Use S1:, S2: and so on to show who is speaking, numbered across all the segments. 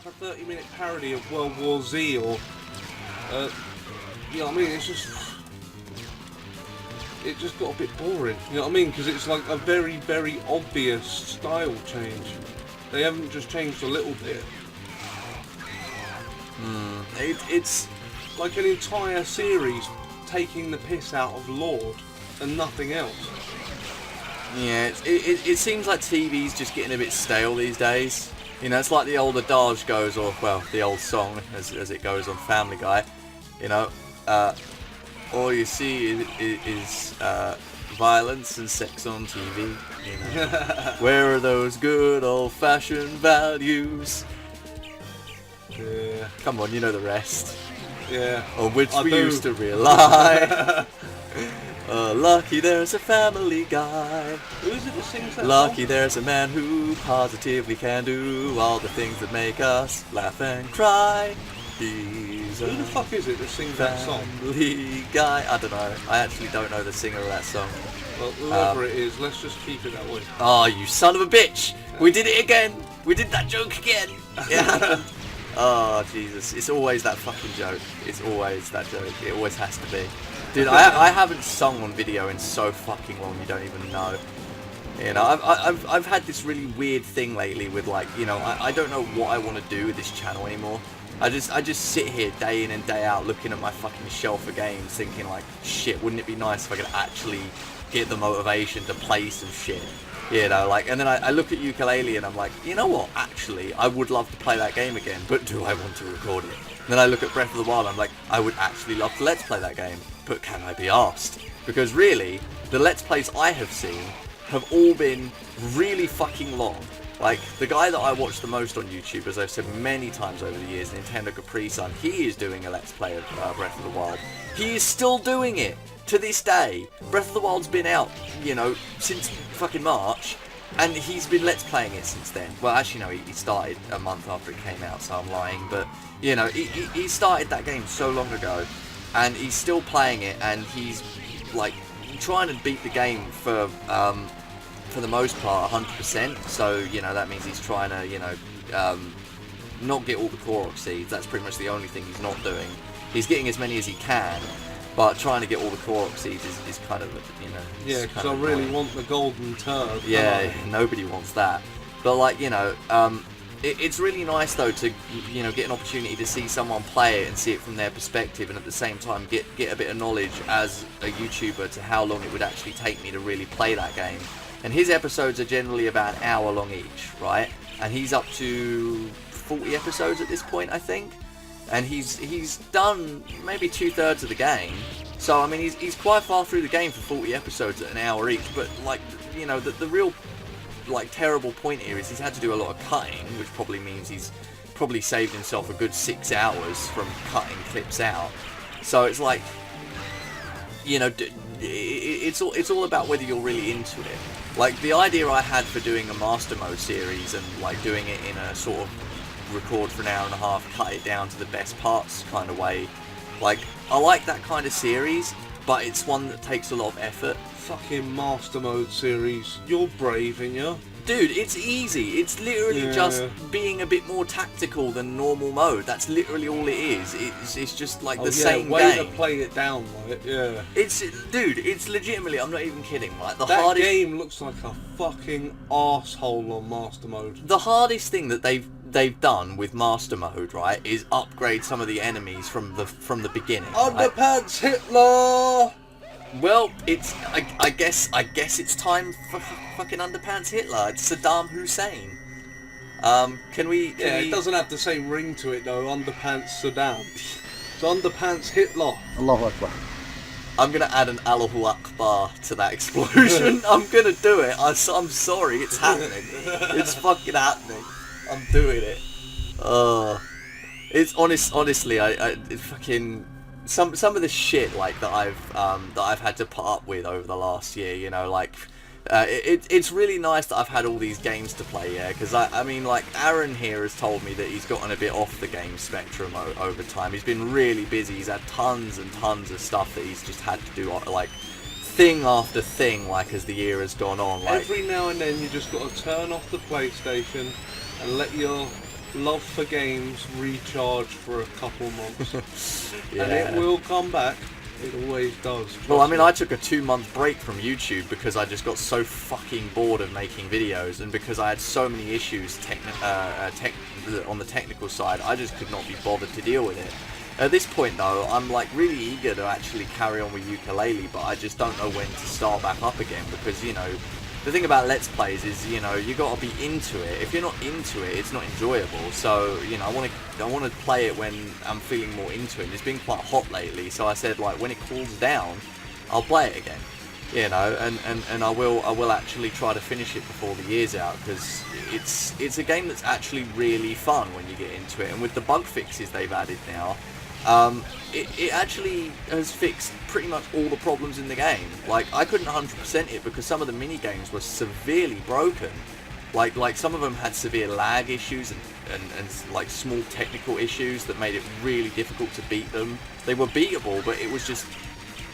S1: like a 30-minute parody of World War Z or, you know what I mean? It just got a bit boring, you know what I mean? Because it's like a very, very obvious style change. They haven't just changed a little bit. It's like an entire series taking the piss out of Lord and nothing else.
S2: Yeah, it seems like TV's just getting a bit stale these days. You know, it's like the old adage goes, or, well, the old song, as it goes on Family Guy. You know, all you see is violence and sex on TV. You know, where are those good old-fashioned values?
S1: Yeah.
S2: Come on, you know the rest.
S1: Yeah.
S2: On which we used to rely. Lucky there's a Family Guy.
S1: Who is it that sings that
S2: Lucky
S1: song?
S2: there's a man who positively can do all the things that make us laugh and cry. He's
S1: Who the fuck is it that sings that song?
S2: Family Guy. I don't know. I actually don't know the singer of that song.
S1: Well, whoever it is, let's just keep it that way.
S2: Oh, you son of a bitch! We did it again! We did that joke again! Yeah. Oh, Jesus. It's always that fucking joke. It's always that joke. It always has to be. Dude, I haven't sung on video in so fucking long, you don't even know. You know, I've had this really weird thing lately with, like, you know, I don't know what I want to do with this channel anymore. I just sit here day in and day out looking at my fucking shelf of games thinking, like, shit, wouldn't it be nice if I could actually get the motivation to play some shit? You know, like, and then I look at Yooka-Laylee and I'm like, you know what, actually, I would love to play that game again, but do I want to record it? And then I look at Breath of the Wild and I'm like, I would actually love to Let's Play that game, but can I be asked? Because really, the Let's Plays I have seen have all been really fucking long. Like, the guy that I watch the most on YouTube, as I've said many times over the years, Nintendo Capri-Sun, he is doing a Let's Play of Breath of the Wild. He is still doing it to this day. Breath of the Wild's been out, you know, since fucking March, and he's been Let's Playing it since then. Well, actually, no, he started a month after it came out, so I'm lying, but, you know, he started that game so long ago, and he's still playing it, and he's, like, trying to beat the game for the most part, 100%, so, you know, that means he's trying to, you know, not get all the Korok seeds. That's pretty much the only thing he's not doing. He's getting as many as he can, but trying to get all the Korok seeds is kind of, you know...
S1: Yeah, because I really want the golden turd.
S2: Yeah, nobody wants that. But, like, you know, it's really nice, though, to, you know, get an opportunity to see someone play it and see it from their perspective, and at the same time get a bit of knowledge as a YouTuber to how long it would actually take me to really play that game. And his episodes are generally about an hour long each, right? And he's up to 40 episodes at this point, I think. And he's done maybe 2/3 of the game. So, I mean, he's quite far through the game for 40 episodes at an hour each. But, like, you know, the real, like, terrible point here is he's had to do a lot of cutting, which probably means he's probably saved himself a good 6 hours from cutting clips out. So it's like, you know, it's all about whether you're really into it. Like, the idea I had for doing a Master Mode series and, like, doing it in a sort of record for an hour and a half, cut it down to the best parts kind of way. Like, I like that kind of series, but it's one that takes a lot of effort.
S1: Fucking Master Mode series. You're brave, ain't you?
S2: Dude, it's easy. It's literally just being a bit more tactical than normal mode. That's literally all it is. It's just like the same
S1: way
S2: game.
S1: to play it down, right? Yeah.
S2: Dude, it's legitimately, I'm not even kidding, like,
S1: That
S2: hardest
S1: game looks like a fucking arsehole on Master Mode.
S2: The hardest thing that they've done with Master Mode, right, is upgrade some of the enemies from the beginning.
S1: Underpants Hitler!
S2: Well, it's I guess it's time for fucking Underpants Hitler. It's Saddam Hussein. Can we?
S1: It doesn't have the same ring to it though. Underpants Saddam. It's Underpants Hitler.
S3: Allahu Akbar.
S2: I'm gonna add an Allahu Akbar to that explosion. I'm gonna do it. I'm sorry. It's happening. It's fucking happening. I'm doing it. It's honestly, it's fucking. Some of the shit like that I've had to put up with over the last year, you know, like it's really nice that I've had all these games to play, yeah, because I mean, like, Aaron here has told me that he's gotten a bit off the game spectrum over time. He's been really busy. He's had tons and tons of stuff that he's just had to do, like thing after thing, like, as the year has gone on. Like,
S1: every now and then you just got to turn off the PlayStation and let your love for games recharge for a couple months.
S2: Yeah.
S1: And it will come back. It always does.
S2: Well, I mean,
S1: me.
S2: I took a 2-month break from YouTube because I just got so fucking bored of making videos, and because I had so many issues on the technical side, I just could not be bothered to deal with it. At this point, though, I'm like really eager to actually carry on with ukulele, but I just don't know when to start back up again because, you know, the thing about Let's Plays is, you know, you got to be into it. If you're not into it, it's not enjoyable. So, you know, I want to play it when I'm feeling more into it. It's been quite hot lately, so I said, like, when it cools down, I'll play it again. You know, and I will actually try to finish it before the year's out, because it's a game that's actually really fun when you get into it. And with the bug fixes they've added now, it actually has fixed pretty much all the problems in the game. Like, I couldn't 100% it because some of the mini games were severely broken. Like some of them had severe lag issues and like small technical issues that made it really difficult to beat them. They were beatable, but it was just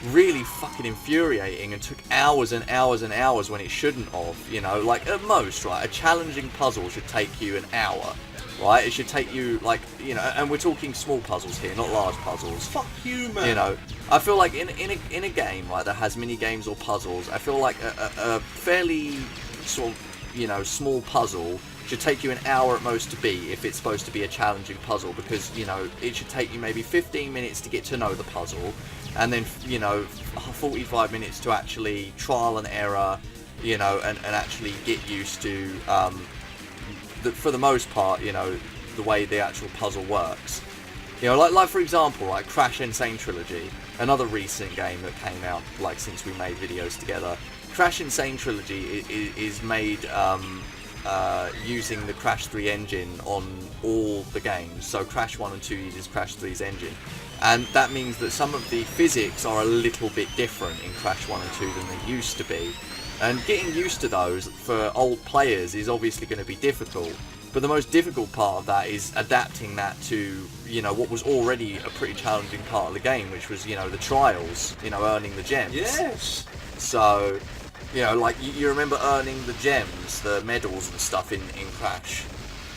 S2: really fucking infuriating and took hours and hours and hours when it shouldn't have. You know, like at most, right, a challenging puzzle should take you an hour. Right, it should take you, like, you know, and we're talking small puzzles here, not large puzzles.
S1: Fuck you, man.
S2: You know, I feel like in a game, right, that has mini games or puzzles, I feel like a fairly sort of, you know, small puzzle should take you an hour at most to beat if it's supposed to be a challenging puzzle, because, you know, it should take you maybe 15 minutes to get to know the puzzle, and then, you know, 45 minutes to actually trial and error, you know, and actually get used to, for the most part, you know, the way the actual puzzle works. You know, like for example, like Crash Insane Trilogy, another recent game that came out, like, since we made videos together. Crash Insane Trilogy is made using the Crash 3 engine on all the games. So Crash 1 and 2 uses Crash 3's engine. And that means that some of the physics are a little bit different in Crash 1 and 2 than they used to be. And getting used to those for old players is obviously going to be difficult. But the most difficult part of that is adapting that to, you know, what was already a pretty challenging part of the game, which was, you know, the trials, you know, earning the gems.
S1: Yes!
S2: So, you know, like, you remember earning the gems, the medals and stuff in Crash?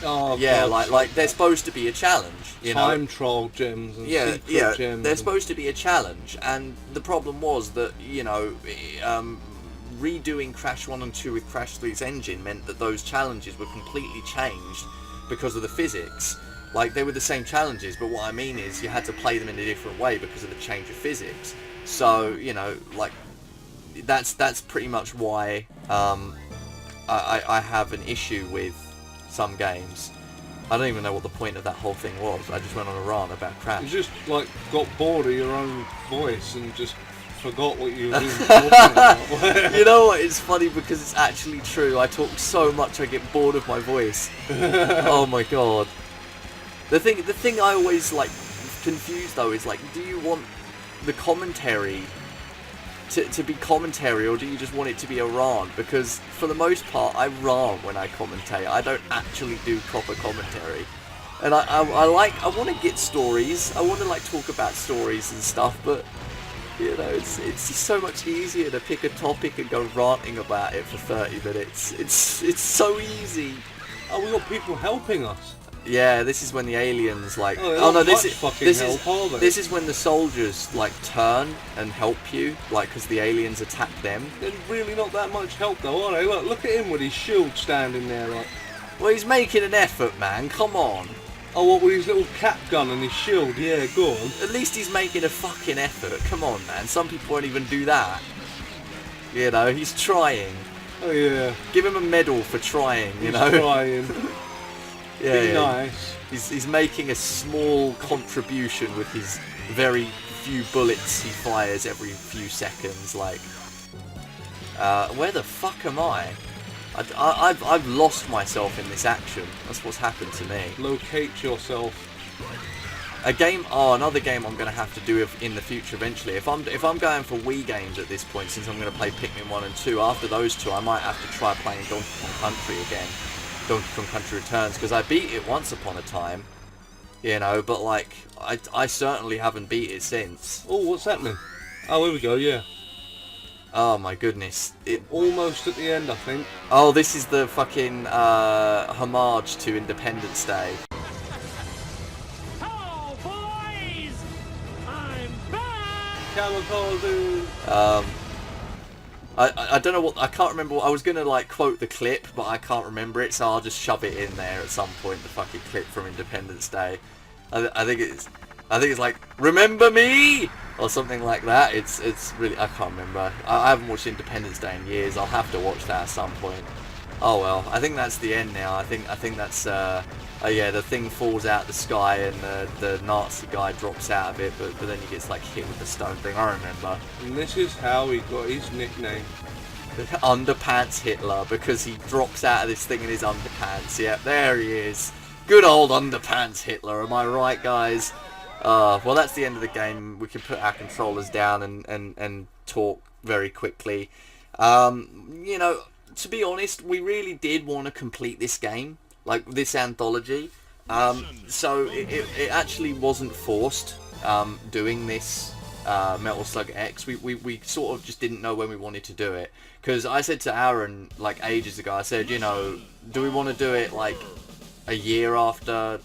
S1: Oh,
S2: yeah,
S1: God.
S2: like they're supposed to be a challenge, you know?
S1: Time trial gems and secret gems.
S2: They're supposed to be a challenge, and the problem was that, you know, redoing Crash 1 and 2 with Crash 3's engine meant that those challenges were completely changed because of the physics. Like, they were the same challenges, but what I mean is you had to play them in a different way because of the change of physics. So, you know, like, that's pretty much why I have an issue with some games. I don't even know what the point of that whole thing was. I just went on a rant about Crash.
S1: You just, like, got bored of your own voice and just forgot what you were even talking about.
S2: You know what, it's funny because it's actually true. I talk so much I get bored of my voice. Oh my god. The thing I always, like, confused though is, like, do you want the commentary to be commentary, or do you just want it to be a rant? Because for the most part I rant when I commentate. I don't actually do proper commentary. And I want to get stories. I want to, like, talk about stories and stuff, but you know, it's just so much easier to pick a topic and go ranting about it for 30 minutes. It's so easy.
S1: Oh, we got people helping us.
S2: Yeah, this is when the aliens, like, this is when the soldiers, like, turn and help you, like, because the aliens attack them.
S1: They're really not that much help though, are they? Look at him with his shield standing there, like.
S2: Well, he's making an effort, man. Come on.
S1: Oh, what, with his little cap gun and his shield? Yeah, go on.
S2: At least he's making a fucking effort. Come on, man. Some people won't even do that. You know, he's trying.
S1: Oh, yeah.
S2: Give him a medal for trying, you know?
S1: He's trying.
S2: Yeah,
S1: Be nice.
S2: He's making a small contribution with his very few bullets he fires every few seconds, like. Where the fuck am I? I've lost myself in this action. That's what's happened to me.
S1: Locate yourself.
S2: Another game I'm gonna have to do in the future eventually. If I'm going for Wii games at this point, since I'm gonna play Pikmin 1 and 2, after those two I might have to try playing Donkey Kong Country again. Donkey Kong Country Returns, because I beat it once upon a time. You know, but, like, I certainly haven't beat it since.
S1: Oh, what's happening? Oh, here we go, yeah.
S2: Oh my goodness.
S1: Almost at the end, I think.
S2: Oh, this is the fucking homage to Independence Day.
S1: Kamikaze.
S2: I don't know what, I can't remember what, I was gonna like quote the clip, but I can't remember it, so I'll just shove it in there at some point, the fucking clip from Independence Day. I think it's like, remember me? Or something like that. It's really, I can't remember. I haven't watched Independence Day in years. I'll have to watch that at some point. Oh well, I think that's the end now. I think that's, oh yeah, the thing falls out the sky and the Nazi guy drops out of it, but then he gets like hit with the stone thing, I remember.
S1: And this is how he got his nickname.
S2: Underpants Hitler, because he drops out of this thing in his underpants. Yep, there he is. Good old Underpants Hitler, am I right, guys? Well, that's the end of the game. We can put our controllers down and talk very quickly. You know, to be honest, we really did want to complete this game, like this anthology. So it actually wasn't forced doing this Metal Slug X. We sort of just didn't know when we wanted to do it. Because I said to Aaron, like ages ago, I said, you know, do we want to do it like a year after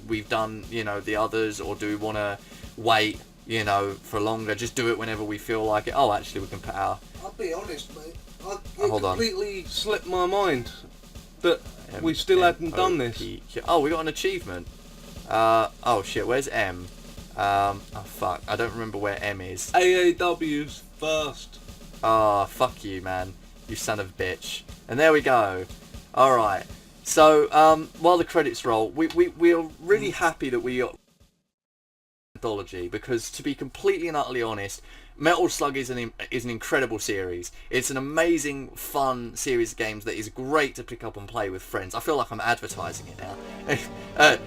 S2: we've done, you know, the others, or do we want to wait, you know, for longer, just do it whenever we feel like it? Oh, actually we can put our...
S1: I'll be honest, mate,
S2: Hold on.
S1: completely slipped my mind that we still hadn't done this.
S2: Oh, we got an achievement. Oh shit, where's M? Oh fuck, I don't remember where M is.
S1: AAW's first.
S2: Oh, fuck you, man, you son of a bitch. And there we go. Alright. So, while the credits roll, we're really happy that we got Anthology, because to be completely and utterly honest, Metal Slug is an incredible series. It's an amazing, fun series of games that is great to pick up and play with friends. I feel like I'm advertising it now.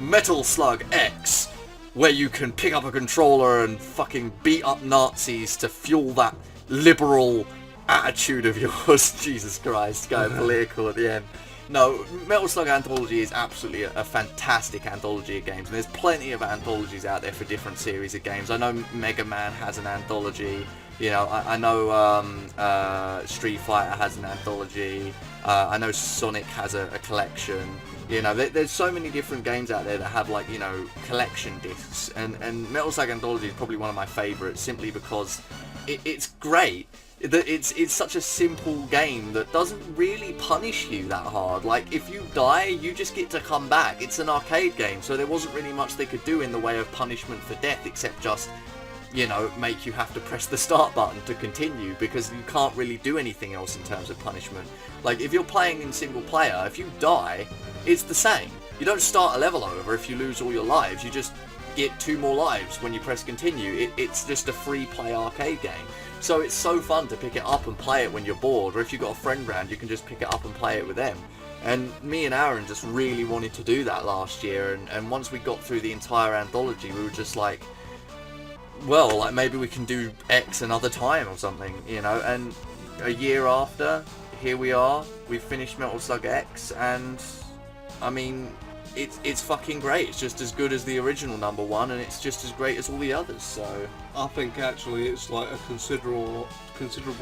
S2: Metal Slug X, where you can pick up a controller and fucking beat up Nazis to fuel that liberal attitude of yours. Jesus Christ, going political at the end. No, Metal Slug Anthology is absolutely a fantastic anthology of games, and there's plenty of anthologies out there for different series of games. I know Mega Man has an anthology, you know, I know Street Fighter has an anthology, I know Sonic has a collection, you know, there's so many different games out there that have, like, you know, collection discs, and Metal Slug Anthology is probably one of my favourites, simply because it's great. It's such a simple game that doesn't really punish you that hard. Like, if you die, you just get to come back. It's an arcade game, so there wasn't really much they could do in the way of punishment for death, except just, you know, make you have to press the start button to continue, because you can't really do anything else in terms of punishment. Like, if you're playing in single player, if you die, it's the same. You don't start a level over if you lose all your lives, you just get 2 more lives when you press continue. It's just a free play arcade game. So it's so fun to pick it up and play it when you're bored, or if you've got a friend round, you can just pick it up and play it with them. And me and Aaron just really wanted to do that last year, and once we got through the entire anthology, we were just like, well, like, maybe we can do X another time or something, you know. And a year after, here we are, we've finished Metal Slug X, and I mean, it's fucking great. It's just as good as the original #1, and it's just as great as all the others. So
S1: I think actually it's like a considerable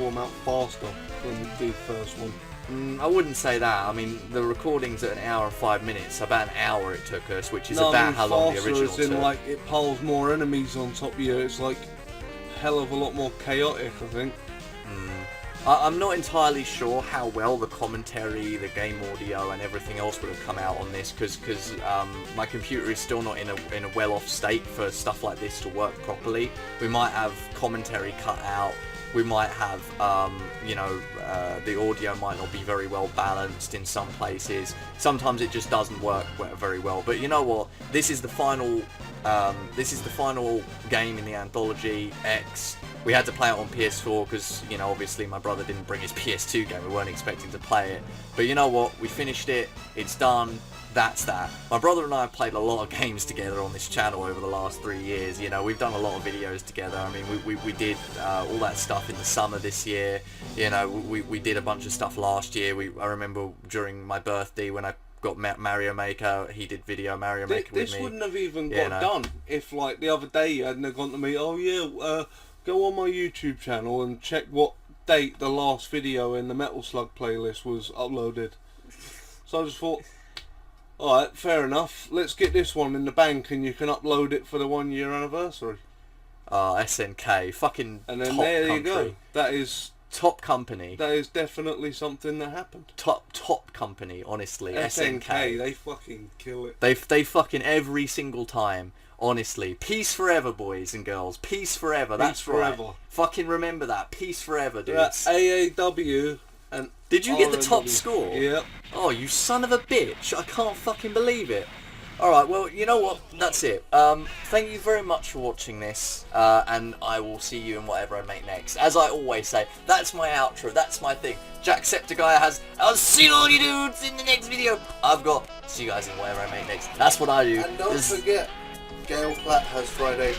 S1: amount faster than the first one.
S2: I wouldn't say that. I mean, the recording's at 1 hour and 5 minutes. About an hour it took us, which is
S1: no,
S2: about
S1: I mean,
S2: how long the original
S1: as in,
S2: took.
S1: like, it piles more enemies on top of you. It's like hell of a lot more chaotic, I think.
S2: I'm not entirely sure how well the commentary, the game audio, and everything else would have come out on this, because my computer is still not in a well-off state for stuff like this to work properly. We might have commentary cut out. We might have, you know, the audio might not be very well balanced in some places. Sometimes it just doesn't work very well. But you know what? This is the final. This is the final game in the Anthology X. We had to play it on PS4 because, you know, obviously my brother didn't bring his PS2 game. We weren't expecting to play it. But you know what? We finished it. It's done. That's that. My brother and I have played a lot of games together on this channel over the last 3 years. You know, we've done a lot of videos together. I mean, we did all that stuff in the summer this year. You know, we did a bunch of stuff last year. I remember during my birthday when I got Mario Maker, he did video Mario Maker with me.
S1: This wouldn't have even got done if, like, the other day you hadn't have gone to me, oh yeah, go on my YouTube channel and check what date the last video in the Metal Slug playlist was uploaded. So I just thought, alright, fair enough, let's get this one in the bank and you can upload it for the 1 year anniversary.
S2: SNK, fucking
S1: And then
S2: top
S1: there
S2: country.
S1: you go. That is
S2: Top company.
S1: That is definitely something that happened.
S2: Top company, honestly. SNK.
S1: They fucking kill it.
S2: They fucking every single time. Honestly. Peace forever, boys and girls. Peace forever. That's
S1: forever.
S2: right. Fucking remember that. Peace forever, dudes.
S1: That's AAW and
S2: Did you get the top
S1: RNW.
S2: score?
S1: Yep.
S2: Oh, you son of a bitch. I can't fucking believe it. Alright, well, you know what? That's it. Thank you very much for watching this, and I will see you in whatever I make next. As I always say, that's my outro, that's my thing. Jacksepticeye has, I'll see all you dudes in the next video. I've got, see you guys in whatever I make next. That's what I do.
S1: And don't forget, Gail Platt has fried eggs.